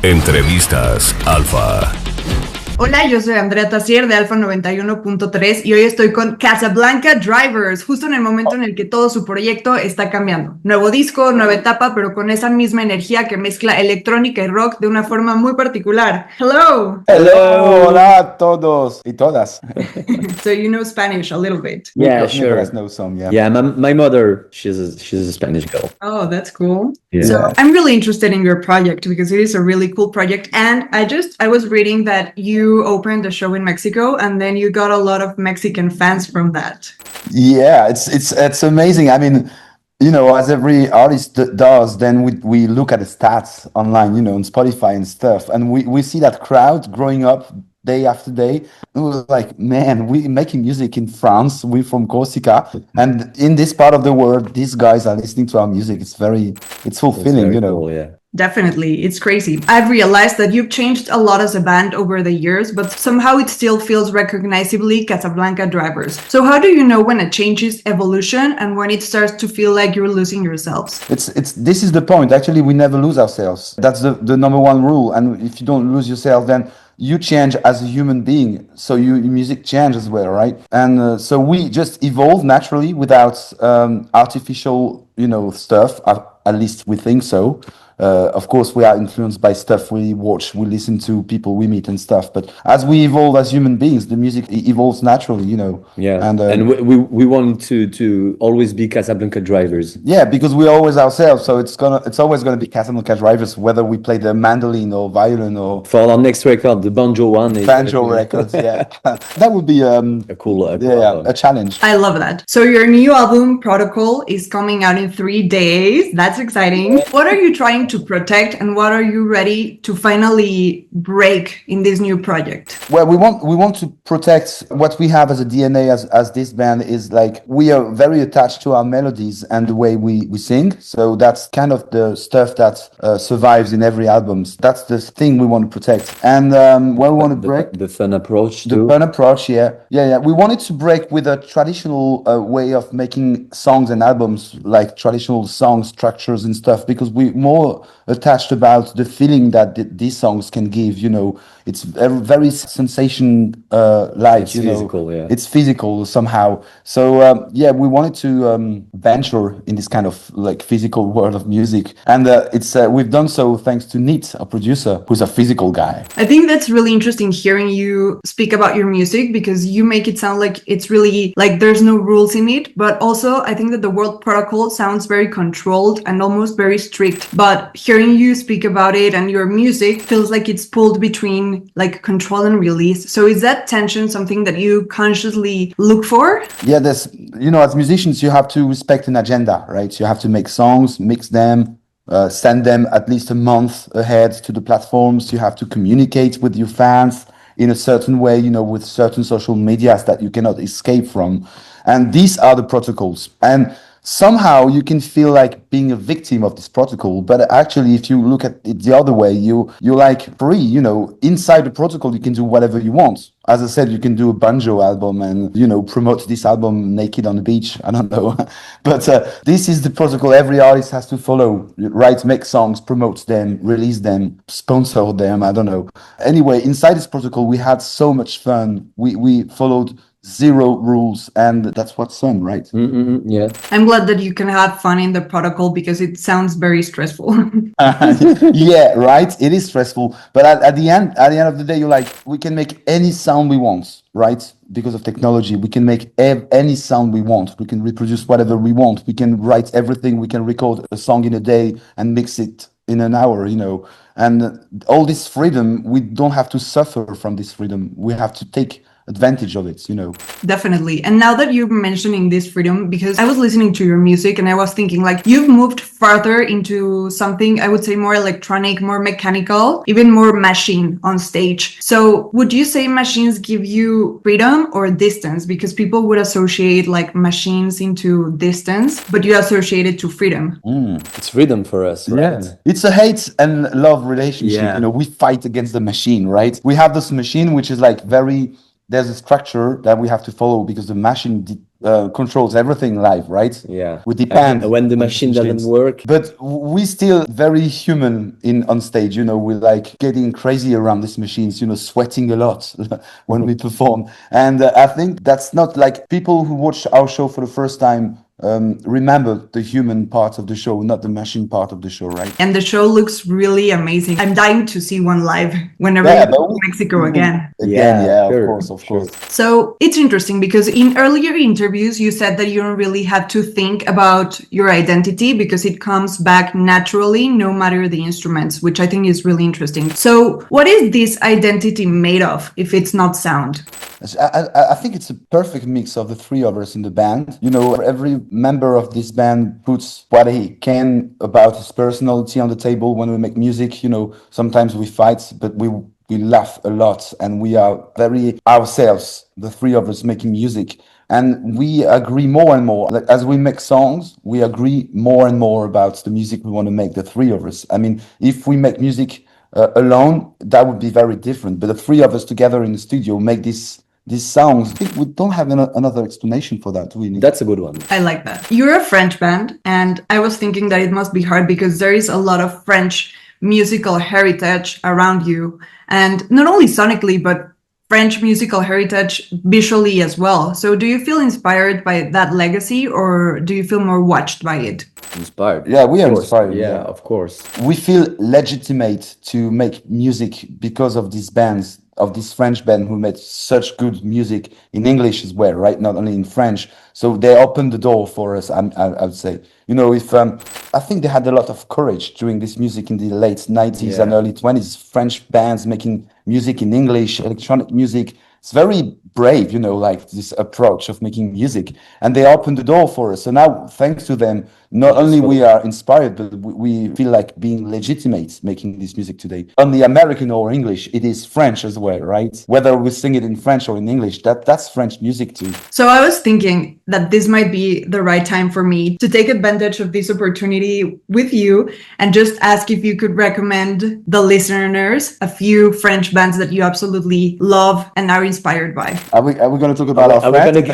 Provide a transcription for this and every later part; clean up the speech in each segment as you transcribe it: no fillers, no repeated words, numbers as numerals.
Entrevistas Alfa. Hola, yo soy Andrea Tassier de Alfa 91.3 y hoy estoy con Casablanca Drivers, justo en el momento en el que todo su proyecto está cambiando. Nuevo disco, nueva etapa, pero con esa misma energía que mezcla electrónica y rock de una forma muy particular. Hello! Hello, hola a todos y todas. So you know Spanish a little bit. Yeah, sure. Nicolas knows some, yeah. Yeah, my mother, she's a Spanish girl. Oh, that's cool. Yeah. So I'm really interested in your project because it is a really cool project. And I was reading that you opened the show in Mexico and then you got a lot of Mexican fans from that. Yeah, it's amazing. I mean, as every artist does, then we look at the stats online, on Spotify and stuff, and we see that crowd growing up day after day. And we're like, man, we're making music in France. We're from Corsica, and in this part of the world, these guys are listening to our music. It's fulfilling, Cool, yeah. Definitely. It's crazy. I've realized that you've changed a lot as a band over the years, but somehow it still feels recognizably Casablanca Drivers. So how do you know when a change is evolution and when it starts to feel like you're losing yourselves? This is the point. Actually, we never lose ourselves. That's the number one rule. And if you don't lose yourself, then you change as a human being. So your music changes as well, right? And so we just evolve naturally without artificial, stuff. At least we think so. Of course, we are influenced by stuff we watch, we listen to, people we meet and stuff. But as we evolve as human beings, the music evolves naturally, Yeah, And we want to always be Casablanca Drivers. Yeah, because we're always ourselves. So it's always gonna be Casablanca Drivers, whether we play the mandolin or violin or For our next record, the banjo one. banjo records. Yeah, that would be a cool album. a challenge. I love that. So your new album, Protocol, is coming out in 3 days. That's exciting. What are you trying to protect and what are you ready to finally break in this new project? Well, we want to protect what we have as a DNA as this band is like we are very attached to our melodies and the way we sing. So that's kind of the stuff that survives in every album. That's the thing we want to protect. And we want to break the fun approach the too. fun approach. Yeah. We wanted to break with a traditional way of making songs and albums, like traditional song structures and stuff, because we're more attached about the feeling that these songs can give. It's very sensation like It's physical, yeah. It's physical somehow. So we wanted to venture in this kind of like physical world of music, and we've done so thanks to Neat, our producer, who's a physical guy. I think that's really interesting hearing you speak about your music because you make it sound like it's really like there's no rules in it, but also I think that the word protocol sounds very controlled and almost very strict, but hearing you speak about it and your music feels like it's pulled between like control and release. So is that tension something that you consciously look for? Yeah, there's, as musicians, you have to respect an agenda, right? You have to make songs, mix them, send them at least a month ahead to the platforms. You have to communicate with your fans in a certain way, with certain social medias that you cannot escape from. And these are the protocols. And somehow you can feel like being a victim of this protocol, but actually if you look at it the other way, you're like free, inside the protocol you can do whatever you want. As I said, you can do a banjo album and promote this album naked on the beach, I don't know. But this is the protocol every artist has to follow, right? Make songs, promote them, release them, sponsor them, I don't know. Anyway, inside this protocol we had so much fun. We followed zero rules, and that's what's fun, right? Yeah. I'm glad that you can have fun in the protocol because it sounds very stressful. Yeah, right. It is stressful, but at the end of the day, you're like, we can make any sound we want, right? Because of technology, we can make any sound we want. We can reproduce whatever we want. We can write everything. We can record a song in a day and mix it in an hour, And all this freedom, we don't have to suffer from this freedom. We have to take advantage of it, Definitely. And now that you're mentioning this freedom, because I was listening to your music and I was thinking like you've moved farther into something, I would say more electronic, more mechanical, even more machine on stage. So would you say machines give you freedom or distance? Because people would associate like machines into distance, but you associate it to freedom. It's freedom for us, right? Yeah. It's a hate and love relationship. Yeah. We fight against the machine, right? We have this machine which is like there's a structure that we have to follow because the machine controls everything live, right? Yeah. We depend When the on machine doesn't machines. work. But we still very human in on stage, you know, we're like getting crazy around these machines, you know, sweating a lot when we perform. And I think that's not like people who watch our show for the first time remember the human part of the show, not the machine part of the show, right? And the show looks really amazing. I'm dying to see one live whenever Yeah, you but go to Mexico again. Again, yeah, sure, of course, of sure. course. So it's interesting because in earlier interviews, you said that you don't really have to think about your identity because it comes back naturally, no matter the instruments, which I think is really interesting. So what is this identity made of if it's not sound? I think it's a perfect mix of the three of us in the band. You know, every member of this band puts what he can about his personality on the table when we make music. You know, sometimes we fight, but we laugh a lot and we are very ourselves, the three of us making music. And we agree more and more. Like, as we make songs, we agree more and more about the music we want to make, the three of us. I mean, if we make music alone, that would be very different. But the three of us together in the studio make these sounds. I think we don't have another explanation for that, do we? That's a good one. I like that. You're a French band, and I was thinking that it must be hard because there is a lot of French musical heritage around you. And not only sonically, but French musical heritage visually as well. So do you feel inspired by that legacy or do you feel more watched by it? Inspired. Yeah, we are Of course. inspired. Yeah, of course. We feel legitimate to make music because of these bands, of this French band who made such good music in English as well, right? Not only in French. So they opened the door for us, I would say. You know, if I think they had a lot of courage doing this music in the late 90s and early 20s. French bands making music in English, electronic music. It's very brave, you know, like this approach of making music. And they opened the door for us. So now, thanks to them, not only we are inspired, but we feel like being legitimate making this music today. Only American or English, it is French as well, right? Whether we sing it in French or in English, that's French music too. So I was thinking that this might be the right time for me to take advantage of this opportunity with you and just ask if you could recommend the listeners a few French bands that you absolutely love and are inspired by. Are we going to talk about our friends?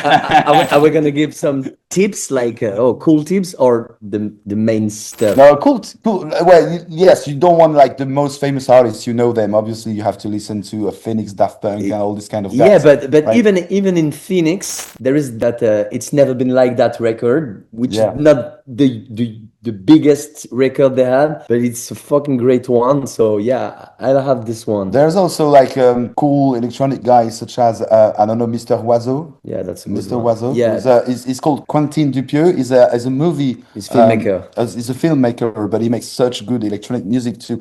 Are we gonna give some tips like cool tips or the main stuff? No, cool. Well, yes, you don't want like the most famous artists. You know them. Obviously, you have to listen to Phoenix, Daft Punk, and all this kind of guys. Yeah, but right? even in Phoenix, there is that It's Never Been Like That record, which is not the biggest record they have, but it's a fucking great one. So yeah, I'll have this one. There's also like cool electronic guys such as I don't know, Mr. Oiseau. Yeah, that's a good Mr. one. Oiseau. Yeah, He's called Quentin Dupieux. He's a movie. He's filmmaker. He's a filmmaker, but he makes such good electronic music too.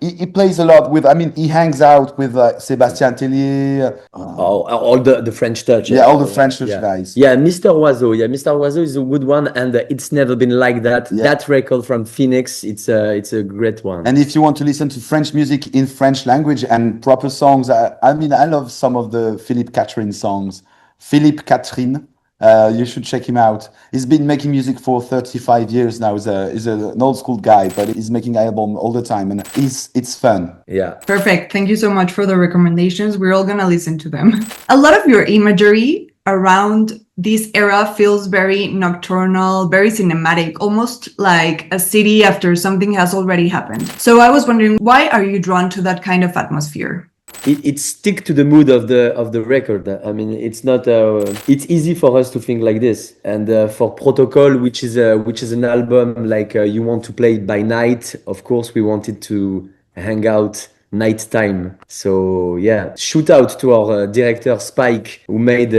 He plays a lot with. I mean, he hangs out with Sébastien Tellier. All the French touch. Yeah, all the French guys. Yeah, Mr. Oiseau. Yeah, Mr. Oiseau is a good one, and It's Never Been Like That. Yeah. That record from Phoenix, it's a great one. And if you want to listen to French music in French language and proper songs, I mean, I love some of the Philippe Catherine songs. Philippe Catherine, you should check him out. He's been making music for 35 years now. He's an old school guy, but he's making album all the time, and it's fun. Yeah. Perfect. Thank you so much for the recommendations. We're all gonna listen to them. A lot of your imagery around this era feels very nocturnal, very cinematic, almost like a city after something has already happened. So I was wondering, why are you drawn to that kind of atmosphere? It stick to the mood of the record. I mean, it's not. It's easy for us to think like this, and for Protocol, which is an album like you want to play it by night. Of course, we wanted to hang out nighttime. So yeah, shout out to our director Spike, who made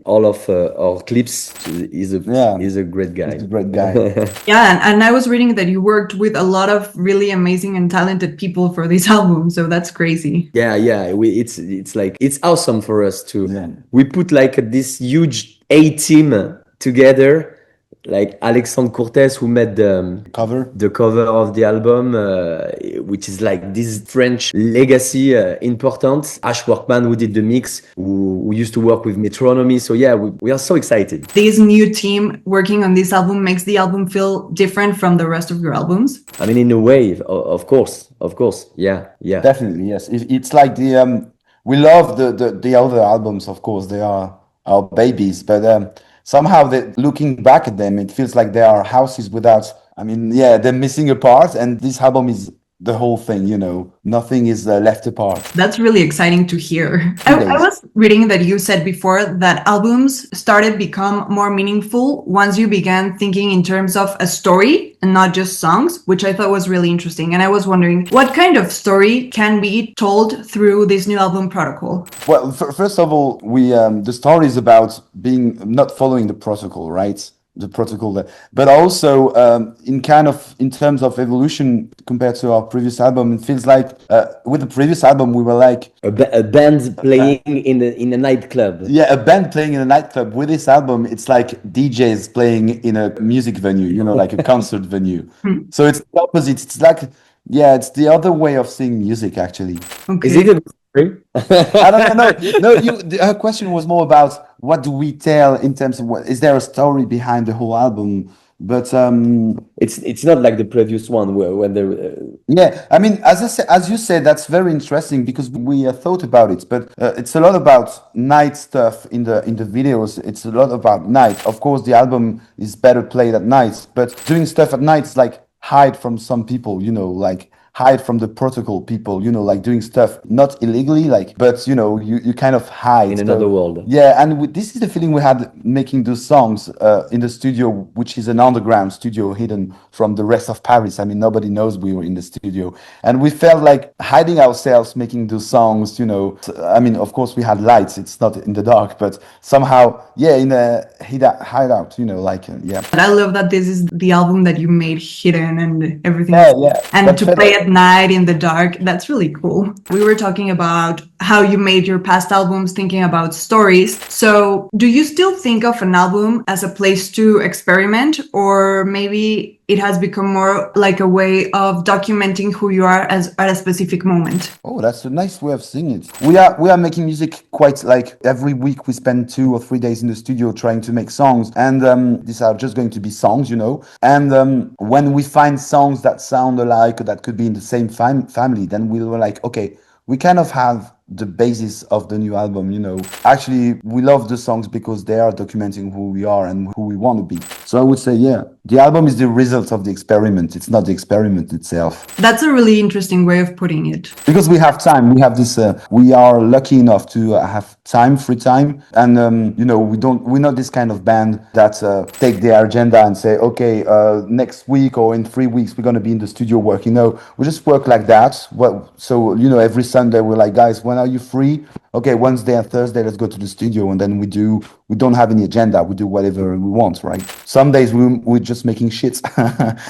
all of our clips. He's a great guy. He's a great guy. Yeah, and I was reading that you worked with a lot of really amazing and talented people for this album, so that's crazy. Yeah. It's like it's awesome for us too. Yeah. We put like this huge A team together. Like Alexandre Cortés, who made the cover of the album, which is like this French legacy, important. Ash Workman, who did the mix, who used to work with Metronomy. So yeah, we are so excited. This new team working on this album makes the album feel different from the rest of your albums? I mean, in a way, of course. Yeah. Definitely, yes. It's like we love the other albums, of course, they are our babies, but somehow looking back at them, it feels like they are houses without, I mean, yeah, they're missing a part, and this album is the whole thing, you know, nothing is left apart. That's really exciting to hear. I was reading that you said before that albums started become more meaningful once you began thinking in terms of a story and not just songs, which I thought was really interesting. And I was wondering, what kind of story can be told through this new album Protocol? Well, first of all, the story is about not following the protocol, right? The protocol, but also in terms of evolution compared to our previous album, it feels like with the previous album we were like a band playing in a nightclub. Yeah, a band playing in a nightclub. With this album, it's like DJs playing in a music venue, you know, like a concert venue. So it's the opposite. It's like, yeah, it's the other way of seeing music, actually. Okay. Is it a I don't know. No, her question was more about what do we tell in terms of is there a story behind the whole album? But it's not like the previous one when yeah, I mean, as you said, that's very interesting because we thought about it. But it's a lot about night stuff in the videos. It's a lot about night. Of course, the album is better played at night, but doing stuff at night is like hide from some people, you know, like hide from the protocol people, you know, like doing stuff not illegally, like, but you know, you kind of hide in another world. Yeah, and this is the feeling we had making those songs in the studio, which is an underground studio hidden from the rest of Paris. I mean, nobody knows we were in the studio, and we felt like hiding ourselves making those songs, you know. I mean, of course we had lights, it's not in the dark, but somehow, yeah, in a hideout, you know, like, yeah. And I love that this is the album that you made hidden and everything. Yeah. And but to play at night in the dark, that's really cool. We were talking about how you made your past albums thinking about stories. So do you still think of an album as a place to experiment, or maybe it has become more like a way of documenting who you are at a specific moment? Oh, that's a nice way of seeing it. We are making music quite like every week. We spend 2 or 3 days in the studio trying to make songs, and these are just going to be songs, you know. And when we find songs that sound alike or that could be in the same family, then we were like, okay, we kind of have the basis of the new album, you know. Actually, we love the songs because they are documenting who we are and who we want to be. So I would say, yeah, the album is the result of the experiment. It's not the experiment itself. That's a really interesting way of putting it. Because we have time. We have this, we are lucky enough to have time, free time. And, you know, we're not this kind of band that take their agenda and say, okay, next week or in 3 weeks, we're going to be in the studio working. No, we just work like that. Well, so, you know, every Sunday we're like, guys, when are you free? Okay, Wednesday and Thursday, let's go to the studio. And then we don't have any agenda. We do whatever we want, right? Some days we're just making shit.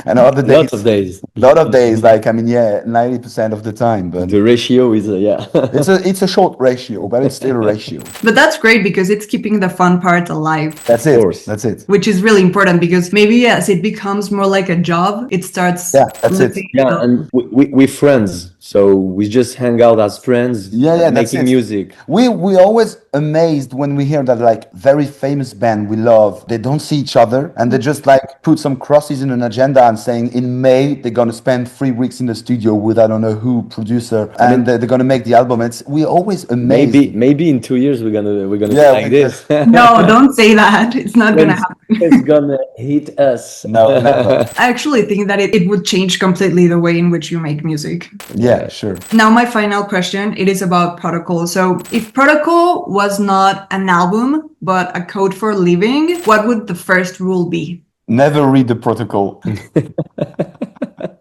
And other days. Lot of days, like, I mean, yeah, 90% of the time. But the ratio is, yeah. it's a short ratio, but it's still a ratio. But that's great because it's keeping the fun part alive. That's it. That's it. Which is really important because maybe as it becomes more like a job, it starts. Yeah, that's it. Yeah, and we're friends. So we just hang out as friends, making music. We always amazed when we hear that like very famous band we love, they don't see each other and they just like put some crosses in an agenda and saying in May they're gonna spend 3 weeks in the studio with I don't know who producer and they're gonna make the album. We're always amazed. Maybe in 2 years we're gonna be like this. No, don't say that. It's not gonna happen. It's gonna hit us. No, never. I actually think that it would change completely the way in which you make music. Yeah, sure. Now my final question, it is about Protocol. So if Protocol was not an album, but a code for living, what would the first rule be? Never read the protocol.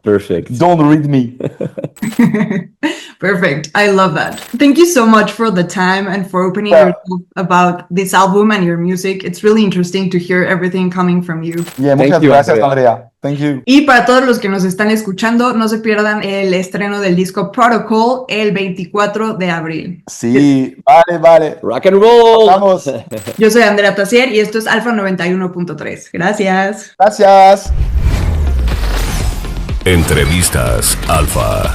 Perfect. Don't read me. Perfect. I love that. Thank you so much for the time and for opening yourself about this album and your music. It's really interesting to hear everything coming from you. Yeah, muchas gracias, Andrea. Thank you. Y para todos los que nos están escuchando, no se pierdan el estreno del disco Protocol el 24 de abril. Sí, vale. Rock and roll. Vamos. Yo soy Andrea Tassier y esto es Alfa 91.3. Gracias. Gracias. Entrevistas Alfa.